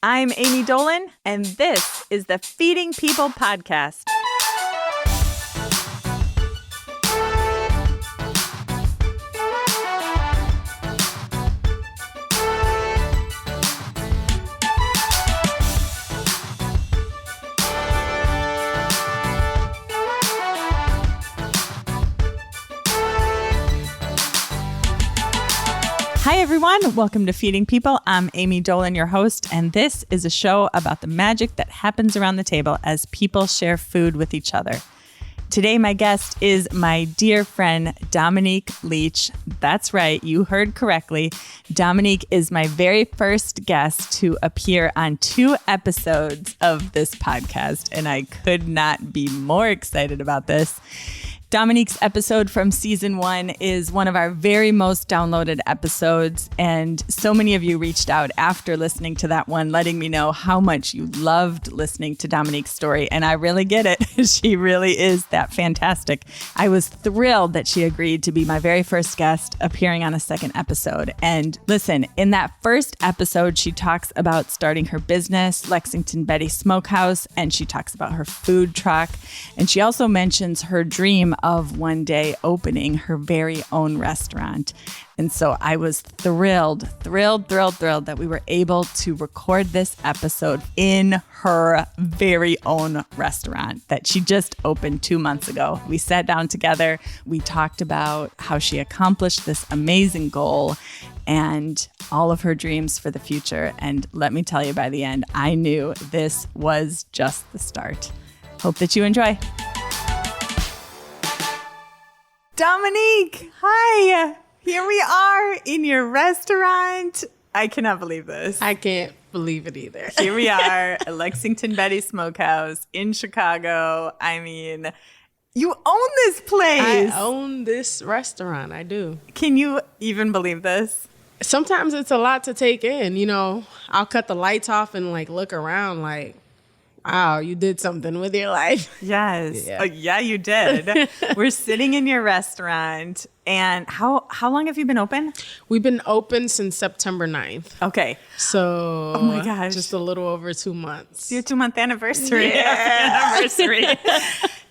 I'm Amy Dolan, and this is the Feeding People podcast. Hi, everyone. Welcome to Feeding People. I'm Amy Dolan, your host, and this is a show about the magic that happens around the table as people share food with each other. Today, my guest is my dear friend, Dominique Leach. That's right. You heard correctly. Dominique is my very first guest to appear on 2 episodes of this podcast, and I could not be more excited about this. Dominique's episode from season 1 is one of our very most downloaded episodes, and so many of you reached out after listening to that one, letting me know how much you loved listening to Dominique's story, and I really get it. She really is that fantastic. I was thrilled that she agreed to be my very first guest appearing on a second episode. And listen, in that first episode, she talks about starting her business, Lexington Betty Smokehouse, and she talks about her food truck, and she also mentions her dream of one day opening her very own restaurant. And so I was thrilled that we were able to record this episode in her very own restaurant that she just opened 2 months ago. We sat down together. We talked about how she accomplished this amazing goal and all of her dreams for the future. And let me tell you, by the end, I knew this was just the start. Hope that you enjoy. Dominique, hi. Here we are in your restaurant. I cannot believe this. I can't believe it either. Here we are at Lexington Betty Smokehouse in Chicago. I mean, you own this place. I own this restaurant. I do. Can you even believe this? Sometimes it's a lot to take in. You know, I'll cut the lights off and look around wow, you did something with your life. Yes. Yeah. Oh, yeah, you did. We're sitting in your restaurant. And how long have you been open? We've been open since September 9th. Okay. So, oh my gosh, just a little over 2 months. It's your 2-month anniversary. Yeah. Anniversary.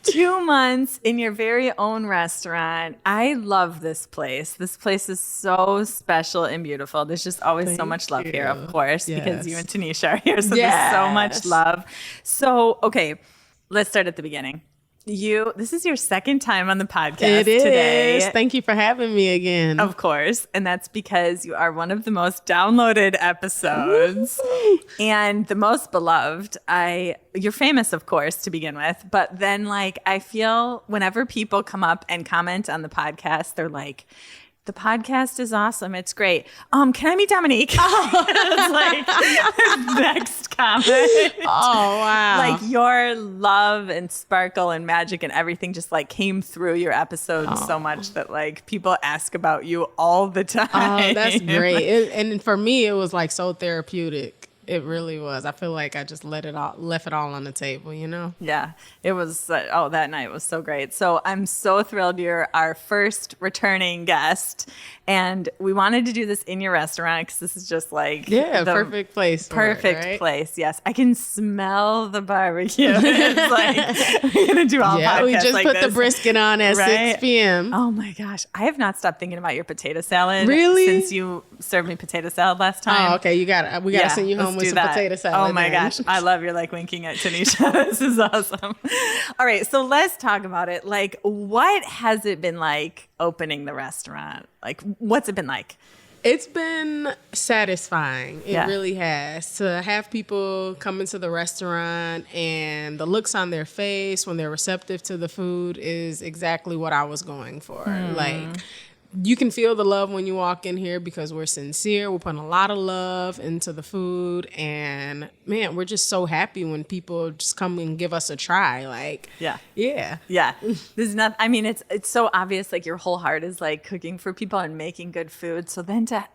2 months in your very own restaurant. I love this place. This place is so special and beautiful. There's just always so much love here, of course, because you and Tanisha are here. So there's so much love. So, okay, let's start at the beginning. This is your second time on the podcast today. Thank you for having me again. Of course. And that's because you are one of the most downloaded episodes and the most beloved. You're famous, of course, to begin with. But then, I feel whenever people come up and comment on the podcast, they're like, the podcast is awesome. It's great. Can I meet Dominique? It's next comment. Oh, wow. Your love and sparkle and magic and everything just came through your episodes so much that people ask about you all the time. Oh, that's great. And for me, it was so therapeutic. It really was. I feel like I just left it all on the table, you know? Yeah, it was. That night was so great. So I'm so thrilled you're our first returning guest. And we wanted to do this in your restaurant because this is just the perfect place. Perfect place. Yes. I can smell the barbecue. It's we're going to do all podcasts we just put this. The brisket on at 6 p.m. Oh my gosh. I have not stopped thinking about your potato salad. Really? Since you served me potato salad last time. Oh, okay. We got to send you home with some potato salad. Oh my gosh. I love your winking at Tanisha. This is awesome. All right. So let's talk about it. What has it been like opening the restaurant? What's it been like? It's been satisfying. It really has. To have people come into the restaurant and the looks on their face when they're receptive to the food is exactly what I was going for. You can feel the love when you walk in here because we're sincere. We're putting a lot of love into the food. And, man, we're just so happy when people just come and give us a try. Yeah. Yeah. This is not, it's so obvious, your whole heart is, cooking for people and making good food. So then to,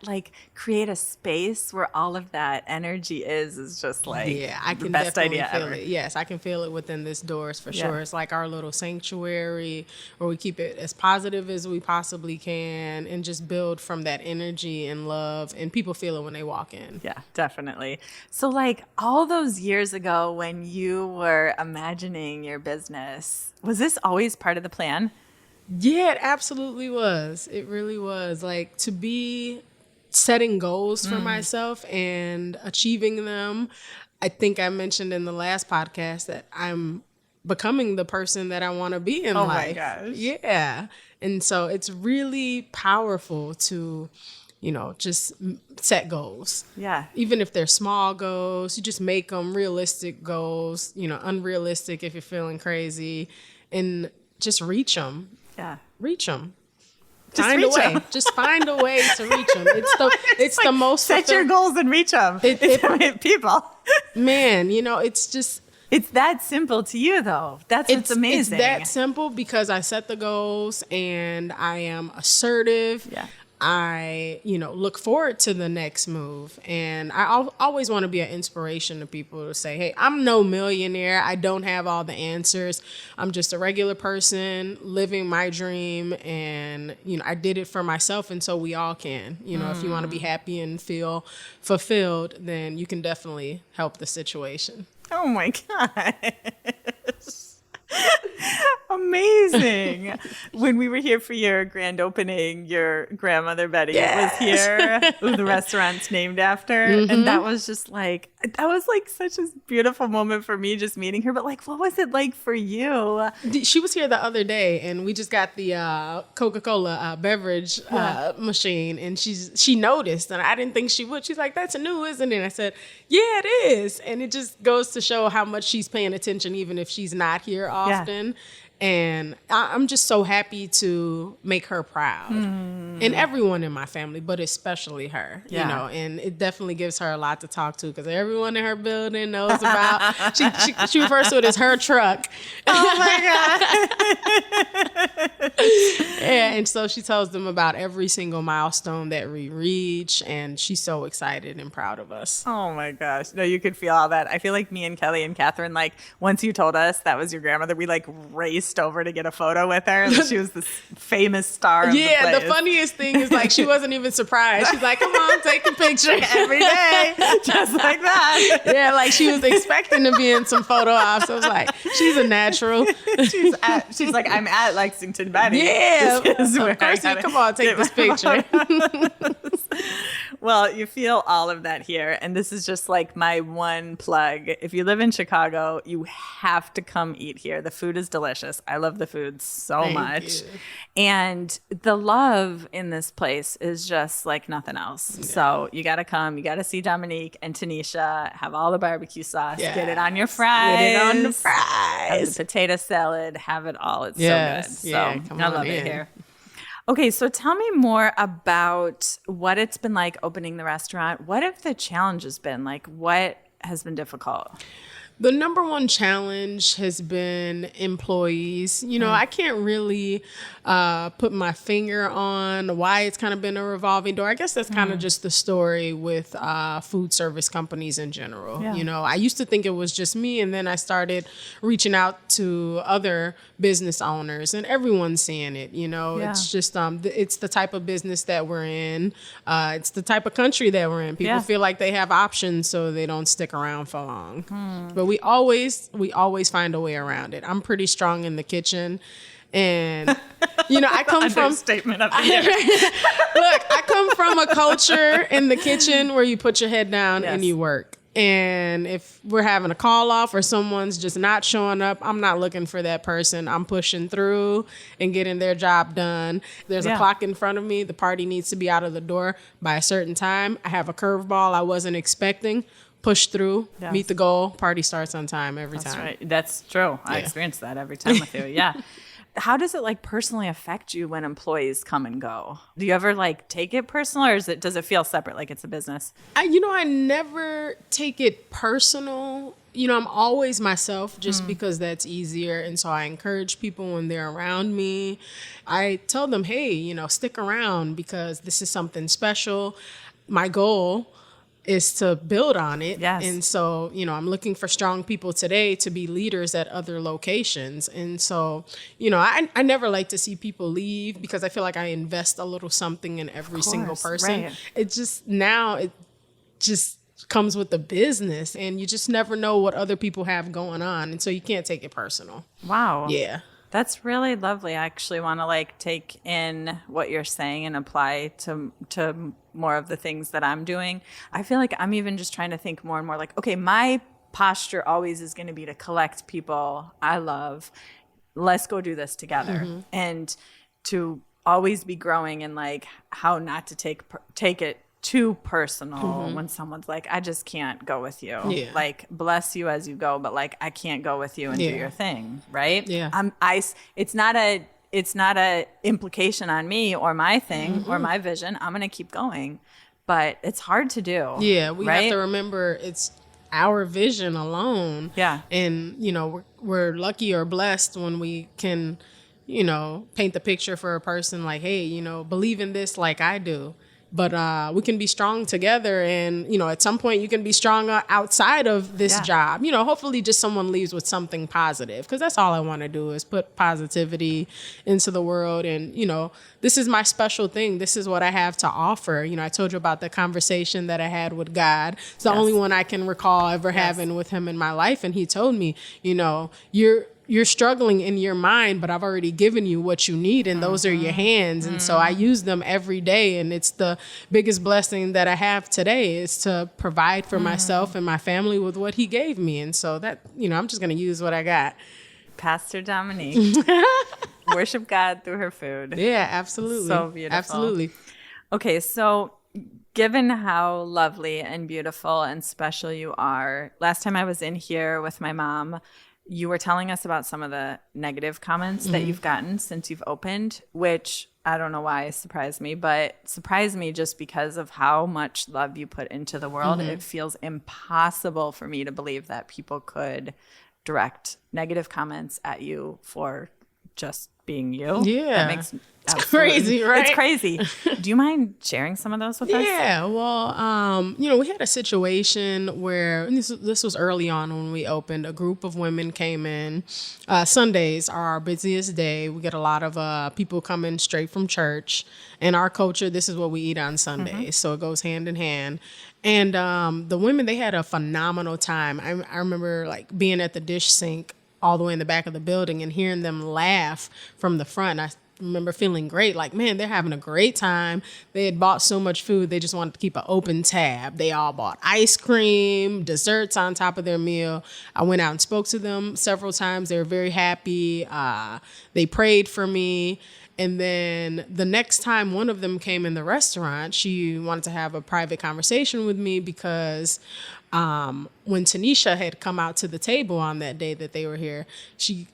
create a space where all of that energy is just, I can the best idea feel ever. it. Yes, I can feel it within this doors for sure. It's like our little sanctuary where we keep it as positive as we possibly can. and just build from that energy and love, and people feel it when they walk in. Yeah, definitely. So like all those years ago when you were imagining your business, was this always part of the plan? Yeah, it absolutely was. It really was. Like, to be setting goals for myself and achieving them. I think I mentioned in the last podcast that I'm becoming the person that I want to be in life. Oh my gosh. Yeah. And so it's really powerful to, just set goals. Yeah. Even if they're small goals, you just make them realistic goals, unrealistic if you're feeling crazy, and just reach them. Yeah. Reach them. Just Find a reach way. 'em. Just find a way to reach them. It's the most set your goals and reach them. People. Man, it's just. It's that simple to you, though. That's what's amazing. It's that simple because I set the goals and I am assertive. Yeah. I, look forward to the next move. And I always want to be an inspiration to people to say, hey, I'm no millionaire. I don't have all the answers. I'm just a regular person living my dream. And, I did it for myself. And so we all can. If you want to be happy and feel fulfilled, then you can definitely help the situation. Oh my gosh. Amazing. When we were here for your grand opening, your grandmother Betty was here, who the restaurant's named after. And that was just like, such a beautiful moment for me just meeting her. But like, what was it like for you? She was here the other day and we just got the Coca-Cola beverage machine, and she noticed, and I didn't think she would. She's like, that's new, isn't it? And I said, yeah, it is. And it just goes to show how much she's paying attention, even if she's not here often. And I'm just so happy to make her proud, and everyone in my family, but especially her, and it definitely gives her a lot to talk to because everyone in her building knows about, she refers to it as her truck. Oh my God. Yeah, and so she tells them about every single milestone that we reach, and she's so excited and proud of us. Oh my gosh. No, you could feel all that. I feel like me and Kelly and Catherine, like once you told us that was your grandmother, we like raced over to get a photo with her. She was this famous star of the place. The funniest thing is like she wasn't even surprised. She's like, come on, take a picture. Every day, just like that. Yeah, like she was expecting to be in some photo ops. I was like, she's a natural. She's like, I'm at Lexington Betty. Yeah, this is where of course. Come on, take this picture. Well, you feel all of that here. And this is just like my one plug. If you live in Chicago, you have to come eat here. The food is delicious. I love the food so much. You. And the love in this place is just like nothing else. Yeah. So you got to come. You got to see Dominique and Tanisha. Have all the barbecue sauce. Yeah. Get it on your fries. Get it on the fries. Have the potato salad. Have it all. It's so good. Yeah, so I love it here. Okay, so tell me more about what it's been like opening the restaurant. What have the challenges been? Like, what has been difficult? The number one challenge has been employees. I can't really put my finger on why it's kind of been a revolving door. I guess that's kind of just the story with food service companies in general. Yeah. I used to think it was just me, and then I started reaching out to other business owners, and everyone's seeing it. It's just it's the type of business that we're in. It's the type of country that we're in. People feel like they have options, so they don't stick around for long. But we always find a way around it. I'm pretty strong in the kitchen. And, I come from... Understatement of the year. Look, I come from a culture in the kitchen where you put your head down and you work. And if we're having a call off or someone's just not showing up, I'm not looking for that person. I'm pushing through and getting their job done. There's a clock in front of me. The party needs to be out of the door by a certain time. I have a curveball I wasn't expecting. Push through, meet the goal, party starts on time every time. That's right. That's true. I experience that every time with you. Yeah. How does it like personally affect you when employees come and go? Do you ever like take it personal, or does it feel separate, like it's a business? I never take it personal. I'm always myself just because that's easier. And so I encourage people when they're around me. I tell them, hey, stick around because this is something special. My goal is to build on it. Yes. And so, I'm looking for strong people today to be leaders at other locations. And so, I never like to see people leave because I feel like I invest a little something in every single person. Right. It just comes with the business, and you just never know what other people have going on. And so you can't take it personal. Wow. Yeah. That's really lovely. I actually want to take in what you're saying and apply to more of the things that I'm doing. I feel like I'm even just trying to think more and more okay, my posture always is going to be to collect people I love. Let's go do this together. And to always be growing and how not to take it too personal when someone's I just can't go with you. Yeah. Bless you as you go, but I can't go with you and do your thing, right? Yeah. It's not a implication on me or my thing or my vision. I'm gonna keep going, but it's hard to do. Yeah, we right? have to remember it's our vision alone. Yeah. And we're lucky or blessed when we can paint the picture for a person hey, believe in this like I do. But we can be strong together, and at some point you can be strong outside of this job. Hopefully just someone leaves with something positive, because that's all I want to do is put positivity into the world. And this is my special thing. This is what I have to offer. I told you about the conversation that I had with God. It's the only one I can recall ever having with him in my life, and he told me, you're struggling in your mind, but I've already given you what you need, and those are your hands. And so I use them every day. And it's the biggest blessing that I have today is to provide for myself and my family with what he gave me. And so that, I'm just going to use what I got. Pastor Dominique, worship God through her food. Yeah, absolutely. So beautiful. Absolutely. Okay, so given how lovely and beautiful and special you are, last time I was in here with my mom, you were telling us about some of the negative comments that you've gotten since you've opened, which I don't know why surprised me, but surprised me just because of how much love you put into the world. It feels impossible for me to believe that people could direct negative comments at you for just being you. Yeah. That makes It's crazy, right? It's crazy. Do you mind sharing some of those with us? Yeah, well, we had a situation where this was early on when we opened. A group of women came in. Sundays are our busiest day. We get a lot of people coming straight from church. In our culture, this is what we eat on Sundays, so it goes hand in hand. And the women, they had a phenomenal time. I remember being at the dish sink all the way in the back of the building and hearing them laugh from the front. I remember feeling great, man, they're having a great time. They had bought so much food, they just wanted to keep an open tab. They all bought ice cream, desserts on top of their meal. I went out and spoke to them several times. They were very happy. They prayed for me. And then the next time one of them came in the restaurant, she wanted to have a private conversation with me because when Tanisha had come out to the table on that day that they were here, she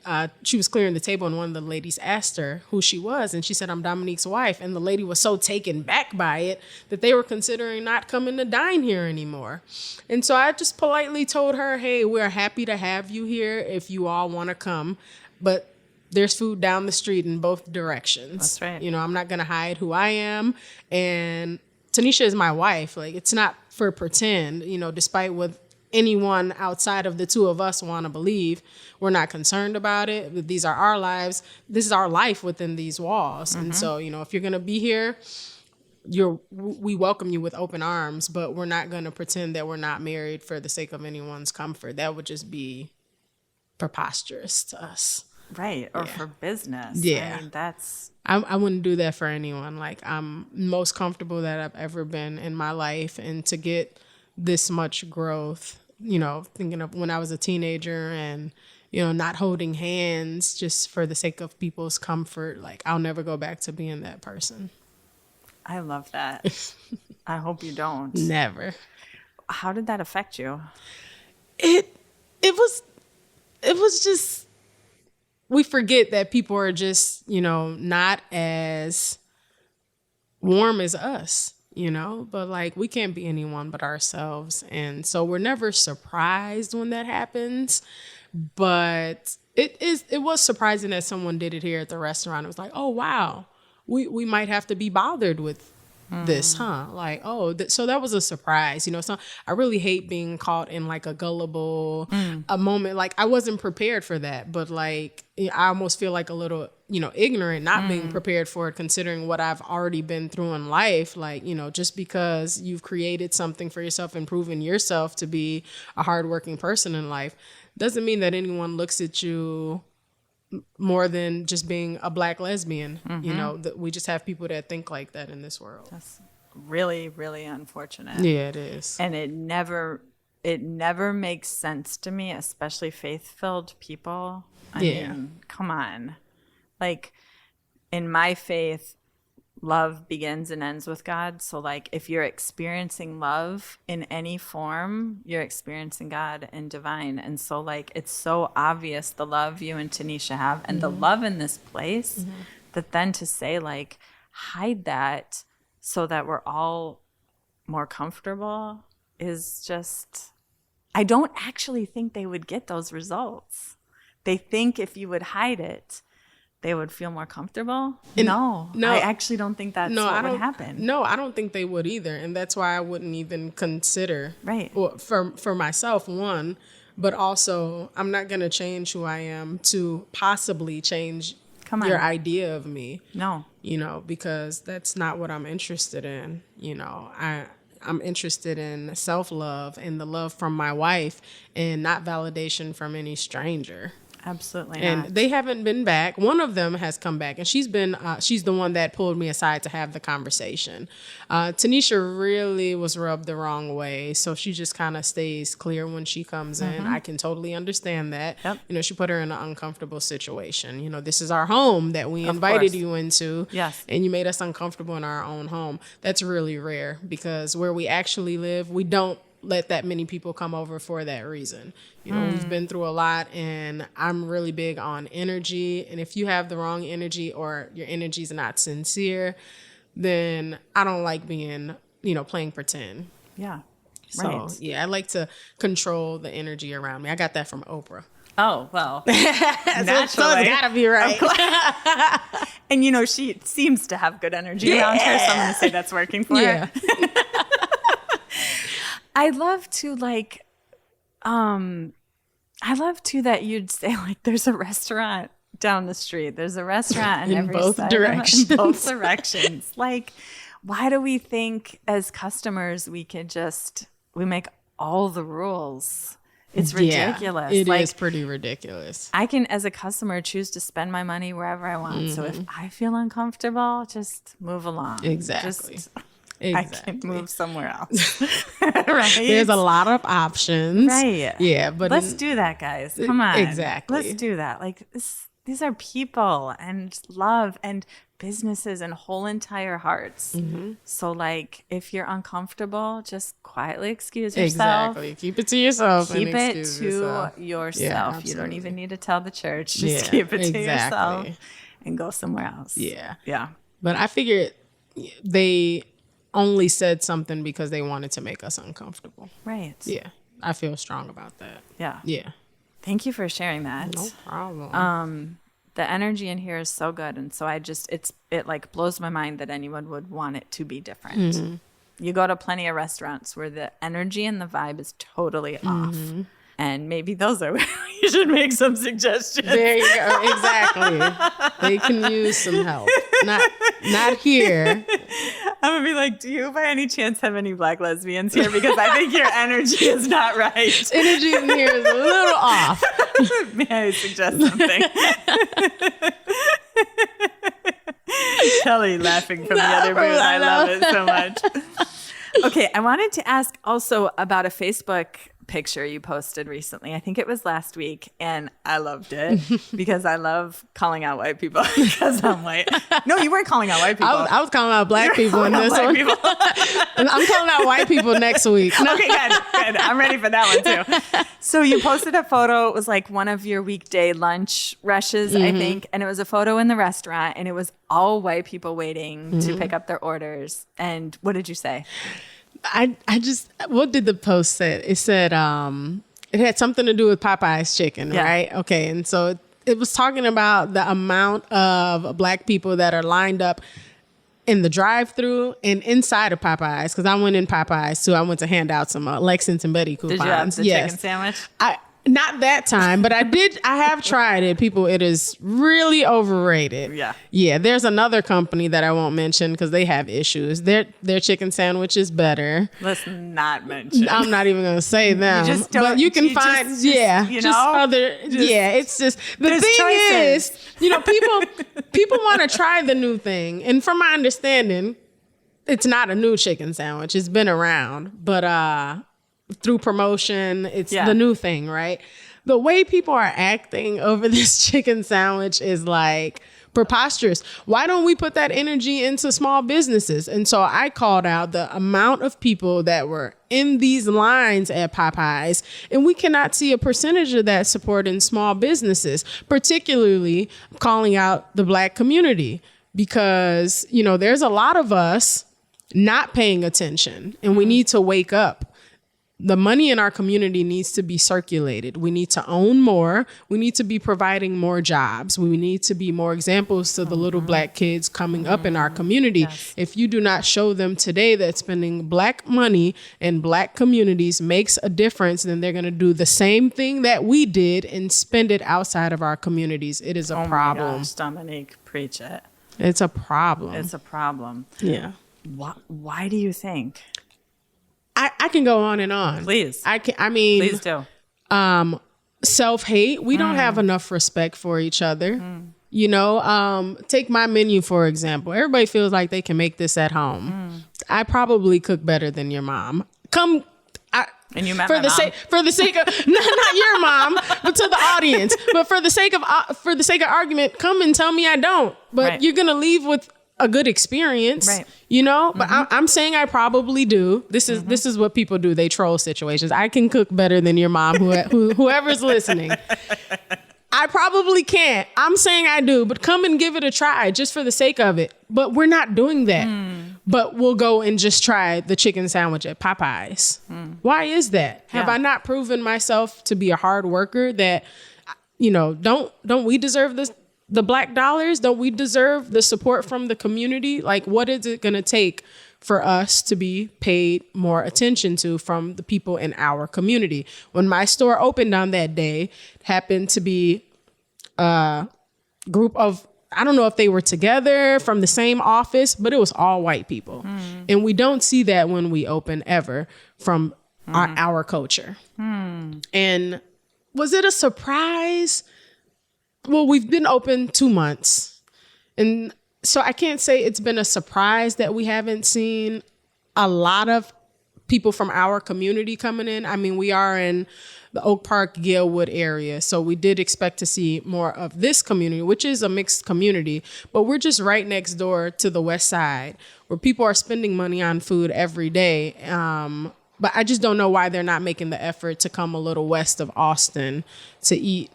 was clearing the table, and one of the ladies asked her who she was, and she said, "I'm Dominique's wife." And the lady was so taken back by it that they were considering not coming to dine here anymore. And so I just politely told her, "Hey, we're happy to have you here if you all want to come, but there's food down the street in both directions." That's right. I'm not going to hide who I am. And Tanisha is my wife. It's not for pretend, despite what anyone outside of the two of us want to believe. We're not concerned about it. These are our lives. This is our life within these walls. And so, if you're going to be here, we welcome you with open arms, but we're not going to pretend that we're not married for the sake of anyone's comfort. That would just be preposterous to us. Right. Or for business. Yeah. I mean, that's... I wouldn't do that for anyone. I'm most comfortable that I've ever been in my life. And to get this much growth, thinking of when I was a teenager and, not holding hands just for the sake of people's comfort, I'll never go back to being that person. I love that. I hope you don't. Never. How did that affect you? It was just... We forget that people are just, not as warm as us, but we can't be anyone but ourselves. And so we're never surprised when that happens. But it was surprising that someone did it here at the restaurant. It was oh, wow, we might have to be bothered with this, huh? Like, oh, so that was a surprise, you know? So I really hate being caught in like a gullible a moment. Like I wasn't prepared for that, but like I almost feel like a little, you know, ignorant, not being prepared for it, considering what I've already been through in life. Like, you know, just because you've created something for yourself and proven yourself to be a hardworking person in life doesn't mean that anyone looks at you more than just being a Black lesbian. You know, that we just have people that think like that in this world. That's really, really unfortunate. Yeah, it is. And it never makes sense to me, especially faith-filled people. I mean, come on. Like, in my faith, love begins and ends with God. So, like, if you're experiencing love in any form, you're experiencing God and divine. And so, like, it's so obvious the love you and Tanisha have and the love in this place that then to say, like, hide that so that we're all more comfortable is just, I don't actually think they would get those results. They think if you would hide it, they would feel more comfortable. No, I actually don't think that's what would happen. No, I don't think they would either. And that's why I wouldn't even consider, well, for myself, one, but also I'm not going to change who I am to possibly change your idea of me. No. You know, because that's not what I'm interested in. You know, I'm interested in self-love and the love from my wife and not validation from any stranger. Absolutely and not. They haven't been back. One of them has come back, and she's the one that pulled me aside to have the conversation. Tanisha really was rubbed the wrong way, so she just kind of stays clear when she comes in. I can totally understand that. Yep. You know, she put her in an uncomfortable situation. You know, this is our home that we invited you into, and you made us uncomfortable in our own home. That's really rare, because where we actually live, we don't let that many people come over for that reason. You know, we've been through a lot, and I'm really big on energy. And if you have the wrong energy or your energy is not sincere, then I don't like being, you know, playing pretend. Yeah. So, yeah, I like to control the energy around me. I got that from Oprah. Oh, well, naturally. So it's gotta be right. And, you know, she seems to have good energy around her, so I'm going to say that's working for her. I love to that you'd say, like, there's a restaurant down the street. There's a restaurant in every both directions. In both directions. Like, why do we think as customers we make all the rules? It's ridiculous. It is pretty ridiculous. I can, as a customer, choose to spend my money wherever I want. So if I feel uncomfortable, just move along. Exactly. I can move somewhere else. Right? There's a lot of options. Right. Yeah, but let's do that, guys. Come on. Exactly. Let's do that. Like, these are people and love and businesses and whole entire hearts. So, like, if you're uncomfortable, just quietly excuse yourself. Exactly. Keep it to yourself. Keep it to yourself. You don't even need to tell the church. Just keep it to yourself and go somewhere else. Yeah. Yeah. But I figured they only said something because they wanted to make us uncomfortable. Right. Yeah. I feel strong about that. Yeah. Yeah. Thank you for sharing that. No problem. The energy in here is so good, and so it like blows my mind that anyone would want it to be different. You go to plenty of restaurants where the energy and the vibe is totally off. And maybe those are where you should make some suggestions. There you go. Exactly. They can use some help. Not here. I'm going to be like, do you by any chance have any Black lesbians here? Because I think your energy is not right. Energy in here is a little off. May I suggest something? Kelly laughing from the other booth. I love it so much. Okay, I wanted to ask also about a Facebook picture you posted recently. I think it was last week, and I loved it because I love calling out white people because I'm white. No, you weren't calling out white people. I was calling out Black people in this one. I'm calling out white people next week. No. Okay, good. I'm ready for that one too. So you posted a photo. It was like one of your weekday lunch rushes, I think, and it was a photo in the restaurant, and it was all white people waiting to pick up their orders. And what did you say? I just, what did the post say? It said, it had something to do with Popeye's chicken, right? Okay. And so it was talking about the amount of Black people that are lined up in the drive-thru and inside of Popeyes, because I went in Popeyes too. I went to hand out some Lexington Betty coupons. Did you have the chicken sandwich? Not that time, but I have tried it. People, it is really overrated. Yeah. Yeah. There's another company that I won't mention because they have issues. Their chicken sandwich is better. Let's not mention. I'm not even going to say them. You just don't, but you can find, it's just, the thing choices. is, people want to try the new thing. And from my understanding, it's not a new chicken sandwich. It's been around, but, through promotion, it's the new thing, right? The way people are acting over this chicken sandwich is like preposterous. Why don't we put that energy into small businesses? And so I called out the amount of people that were in these lines at Popeyes, and we cannot see a percentage of that support in small businesses, particularly calling out the Black community, because, there's a lot of us not paying attention, and we need to wake up. The money in our community needs to be circulated. We need to own more. We need to be providing more jobs. We need to be more examples to the little Black kids coming up in our community. Yes. If you do not show them today that spending Black money in Black communities makes a difference, then they're going to do the same thing that we did and spend it outside of our communities. It is a problem. Oh my gosh, Dominique, preach it. It's a problem. It's a problem. Yeah. Why do you think? I can go on and on. Please. Please do. Self-hate. We don't have enough respect for each other. Take my menu, for example. Everybody feels like they can make this at home. I probably cook better than your mom. And you met for my the mom. for the sake of not your mom, but to the audience. But for the sake of argument, come and tell me I don't. But You're gonna leave with a good experience, right? But I'm saying I probably do. This is what people do. They troll situations. I can cook better than your mom, whoever's listening. I probably can't. I'm saying I do, but come and give it a try just for the sake of it. But we're not doing that. But we'll go and just try the chicken sandwich at Popeyes. Why is that? Have I not proven myself to be a hard worker that, don't we deserve this? The Black dollars, don't we deserve the support from the community? Like, what is it going to take for us to be paid more attention to from the people in our community? When my store opened on that day, it happened to be a group of, I don't know if they were together from the same office, but it was all white people. And we don't see that when we open ever from our culture. And was it a surprise? Well, we've been open 2 months. And so I can't say it's been a surprise that we haven't seen a lot of people from our community coming in. I mean, we are in the Oak Park, Galewood area. So we did expect to see more of this community, which is a mixed community. But we're just right next door to the West Side, where people are spending money on food every day. But I just don't know why they're not making the effort to come a little west of Austin to eat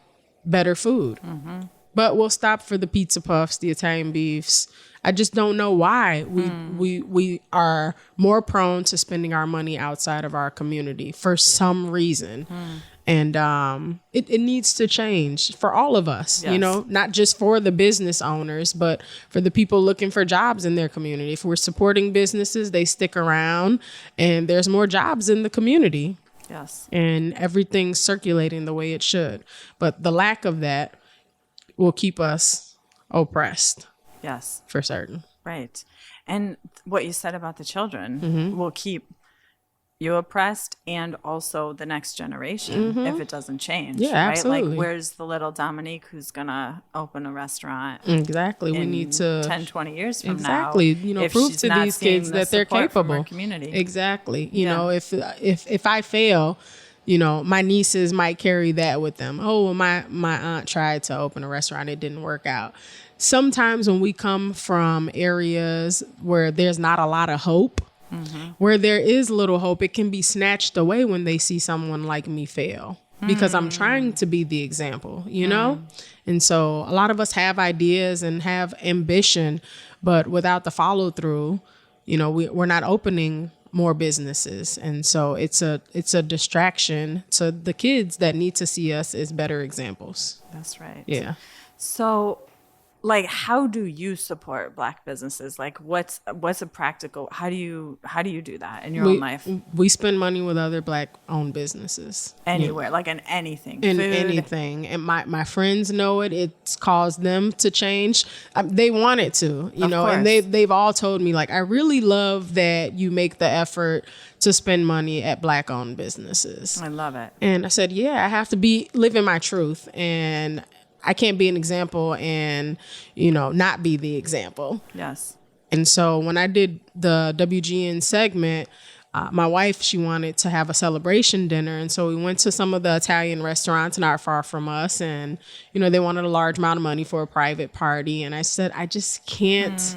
better food. But we'll stop for the pizza puffs, the Italian beefs. I just don't know why we are more prone to spending our money outside of our community for some reason. And it needs to change for all of us, not just for the business owners, but for the people looking for jobs in their community. If we're supporting businesses, they stick around and there's more jobs in the community. Yes. And everything's circulating the way it should. But the lack of that will keep us oppressed. Yes. For certain. Right. And what you said about the children will keep you oppressed and also the next generation if it doesn't change. Yeah, right? absolutely. Like, where's the little Dominique who's going to open a restaurant? Exactly. We need to 10, 20 years from now. Prove to these kids that they're capable. Community. Exactly. If I fail, my nieces might carry that with them. Oh, well, my aunt tried to open a restaurant. It didn't work out. Sometimes when we come from areas where there's not a lot of hope, where there is little hope, it can be snatched away when they see someone like me fail, because I'm trying to be the example, And so a lot of us have ideas and have ambition, but without the follow through, we're not opening more businesses. And so it's a distraction to the kids that need to see us as better examples. That's right. Yeah. So like, how do you support Black businesses? Like, what's a practical, how do you do that in your own life? We spend money with other Black owned businesses. Anywhere, like in anything. In food. anything. And my friends know it. It's caused them to change. They want it to, you know, and they've all told me, like, I really love that you make the effort to spend money at Black owned businesses. I love it. And I said, yeah, I have to be living my truth, and I can't be an example and, you know, not be the example. Yes. And so when I did the WGN segment, my wife, she wanted to have a celebration dinner. And so we went to some of the Italian restaurants not far from us. And, you know, they wanted a large amount of money for a private party. And I said, I just can't.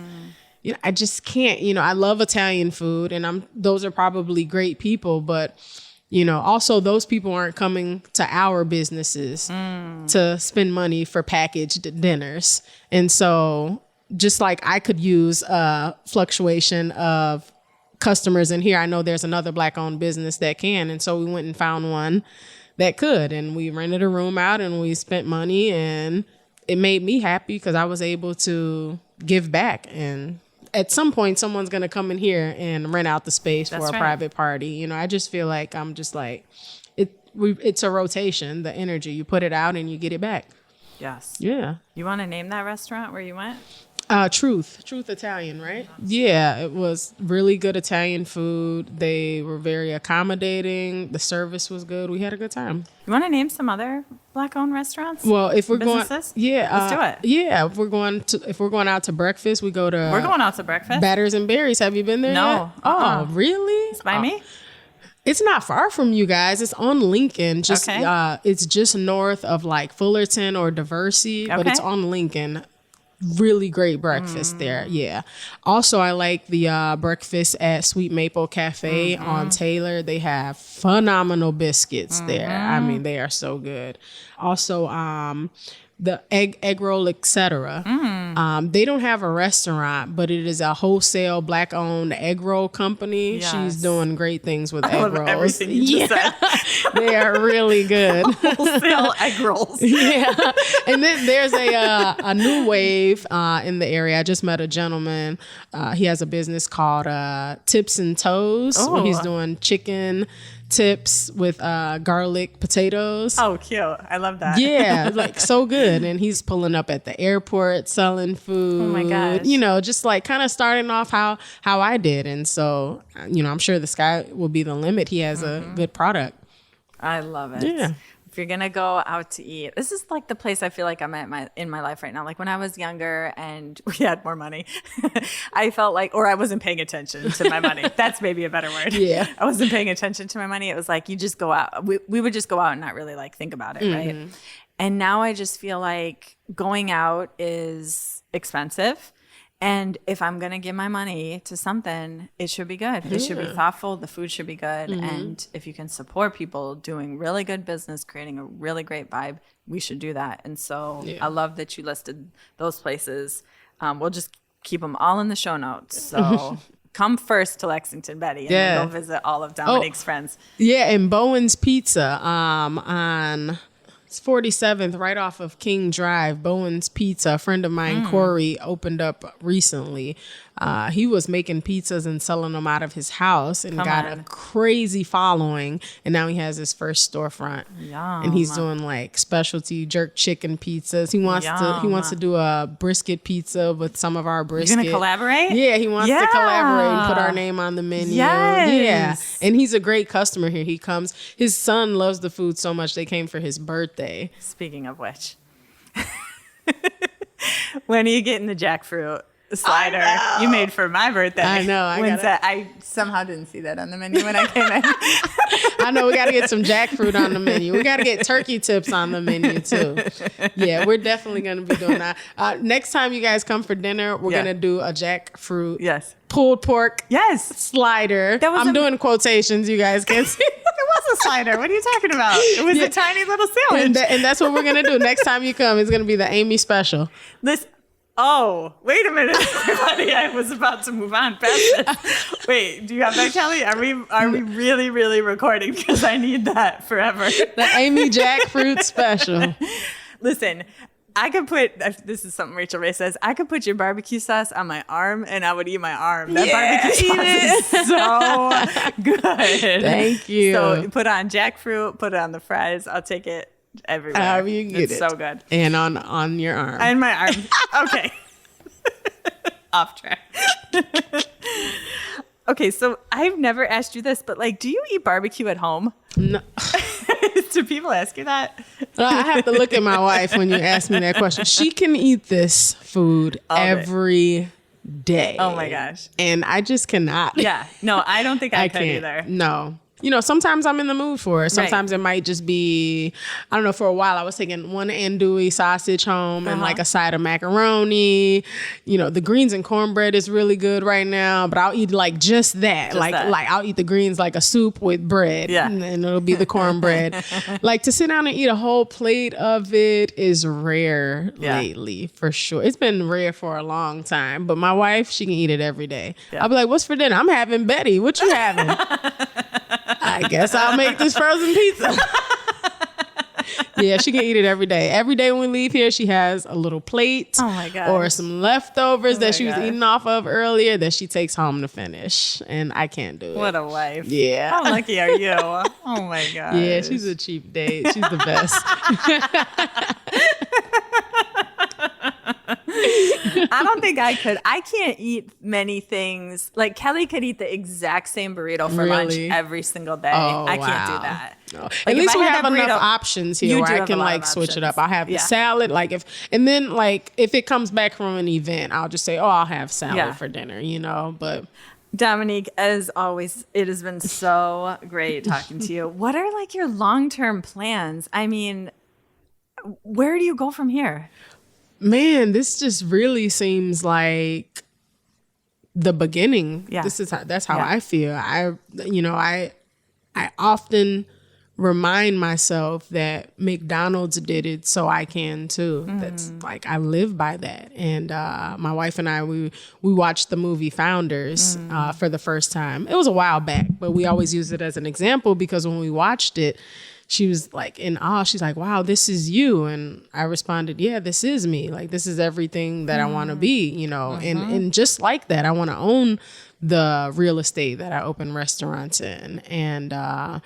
You know, I just can't. You know, I love Italian food, and those are probably great people, but you know, also those people aren't coming to our businesses to spend money for packaged dinners. And so just like I could use a fluctuation of customers in here, I know there's another Black owned business that can. And so we went and found one that could, and we rented a room out and we spent money, and it made me happy because I was able to give back. And at some point, someone's going to come in here and rent out the space for a private party. You know, I just feel like I'm just like, it's a rotation, the energy. You put it out and you get it back. Yes. Yeah. You want to name that restaurant where you went? Truth Italian, right? Yeah, it was really good Italian food. They were very accommodating. The service was good. We had a good time. You want to name some other Black-owned restaurants? Well, if we're businesses? let's do it. Yeah, if we're going out to breakfast, we go to. We're going out to breakfast. Batters and Berries. Have you been there? No. Yet? Oh, really? It's by me. It's not far from you guys. It's on Lincoln. It's just north of like Fullerton or Diversey, but it's on Lincoln. Really great breakfast there. Yeah. Also, I like the breakfast at Sweet Maple Cafe on Taylor. They have phenomenal biscuits there. I mean, they are so good. Also, the egg roll, etc. They don't have a restaurant, but it is a wholesale Black owned egg roll company. Yes. She's doing great things with egg rolls. Everything you just said. They are really good. Wholesale egg rolls. Yeah. And then there's a new wave in the area. I just met a gentleman. He has a business called Tips and Toes, where he's doing chicken tips with garlic potatoes. Oh, cute. I love that. Yeah, like so good. And he's pulling up at the airport selling food. Oh my gosh. You know, just like kind of starting off how I did. And so, you know, I'm sure the sky will be the limit. He has a good product. I love it. Yeah. If you're going to go out to eat, this is like the place I feel like I'm at in my life right now. Like when I was younger and we had more money, I felt like, or I wasn't paying attention to my money. That's maybe a better word. Yeah. I wasn't paying attention to my money. It was like, you just go out. We would just go out and not really like think about it. Right. And now I just feel like going out is expensive. And if I'm going to give my money to something, it should be good. It should be thoughtful. The food should be good. And if you can support people doing really good business, creating a really great vibe, we should do that. And so I love that you listed those places. We'll just keep them all in the show notes. So come first to Lexington Betty and then go visit all of Dominique's friends. Yeah, and Bowen's Pizza on... It's 47th, right off of King Drive. Bowen's Pizza. A friend of mine, Corey, opened up recently. He was making pizzas and selling them out of his house and got a crazy following. And now he has his first storefront. Yum. And he's doing like specialty jerk chicken pizzas. He wants to do a brisket pizza with some of our brisket. You're gonna collaborate? Yeah, he wants to collaborate and put our name on the menu. Yes. Yeah. And he's a great customer here. He comes. His son loves the food so much they came for his birthday. Speaking of which, when are you getting the jackfruit slider you made for my birthday? I know. I somehow didn't see that on the menu when I came in. I know we got to get some jackfruit on the menu. We got to get turkey tips on the menu too. Yeah, we're definitely going to be doing that. Next time you guys come for dinner, we're going to do a jackfruit pulled pork slider. I'm doing quotations. You guys can't see. It was a slider. What are you talking about? It was a tiny little sandwich. And that's what we're going to do. Next time you come, it's going to be the Amy special. Oh, wait a minute, everybody. I was about to move on past this. Wait, do you have that, Kelly? Are we really, really recording? Because I need that forever. The Amy jackfruit special. Listen, I could put, this is something Rachel Ray says, I could put your barbecue sauce on my arm and I would eat my arm. That barbecue sauce is so good. Thank you. So put on jackfruit, put it on the fries. I'll take it everywhere. However you get it's it. so good. And on your arm. And my arm. Okay. Off track. Okay, so I've never asked you this, but like, do you eat barbecue at home? No. Do people ask you that? I have to look at my wife when you ask me that question. She can eat this food every day. Oh my gosh. And I just cannot. Yeah. No, I don't think I could can't either. No. You know, sometimes I'm in the mood for it. Sometimes it might just be, I don't know, for a while I was taking one andouille sausage home and like a side of macaroni. You know, the greens and cornbread is really good right now, but I'll eat like just that. Like I'll eat the greens like a soup with bread. Yeah. And it'll be the cornbread. Like to sit down and eat a whole plate of it is rare lately, for sure. It's been rare for a long time, but my wife, she can eat it every day. Yeah. I'll be like, what's for dinner? I'm having Betty. What you having? I guess I'll make this frozen pizza. Yeah, she can eat it every day. Every day when we leave here, she has a little plate or some leftovers that she was eating off of earlier that she takes home to finish. And I can't do it. What a wife. Yeah. How lucky are you? Oh my God. Yeah, she's a cheap date. She's the best. I don't think I could. I can't eat many things. Like Kelly could eat the exact same burrito for lunch every single day. Oh, I can't do that. No. Like at least we have burrito, enough options here where I can like switch it up. I'll have the salad, if it comes back from an event, I'll just say, I'll have salad for dinner, you know. But Dominique, as always, it has been so great talking to you. What are like your long-term plans? I mean, where do you go from here? Man, this just really seems like the beginning. Yeah. That's how I feel. I often remind myself that McDonald's did it, so I can too. That's like, I live by that. And my wife and I, we watched the movie Founders for the first time. It was a while back, but we always use it as an example because when we watched it, she was like in awe. She's like, wow, this is you. And I responded, yeah, this is me. Like, this is everything that I want to be, you know. And just like that, I want to own the real estate that I open restaurants in. And I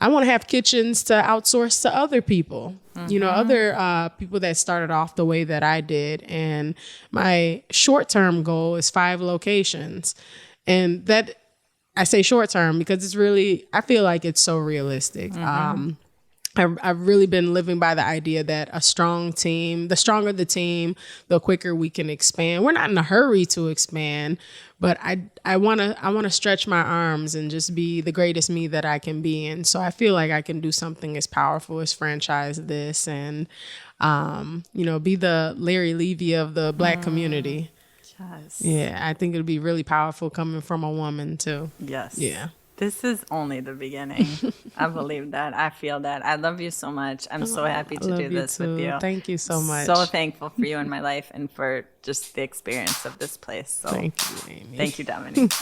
want to have kitchens to outsource to other people, you know, other people that started off the way that I did. And my short-term goal is 5 locations. And that, I say short-term because it's really, I feel like it's so realistic. I've really been living by the idea that a strong team, the stronger the team, the quicker we can expand. We're not in a hurry to expand, but I want to stretch my arms and just be the greatest me that I can be. And so I feel like I can do something as powerful as franchise this and, you know, be the Larry Levy of the Black community. Yes. Yeah, I think it'll be really powerful coming from a woman too. Yes. Yeah. This is only the beginning. I believe that. I feel that. I love you so much. I'm so happy to do this with you. Thank you so much. So thankful for you in my life and for just the experience of this place. So thank you, Amy. Thank you, Dominique.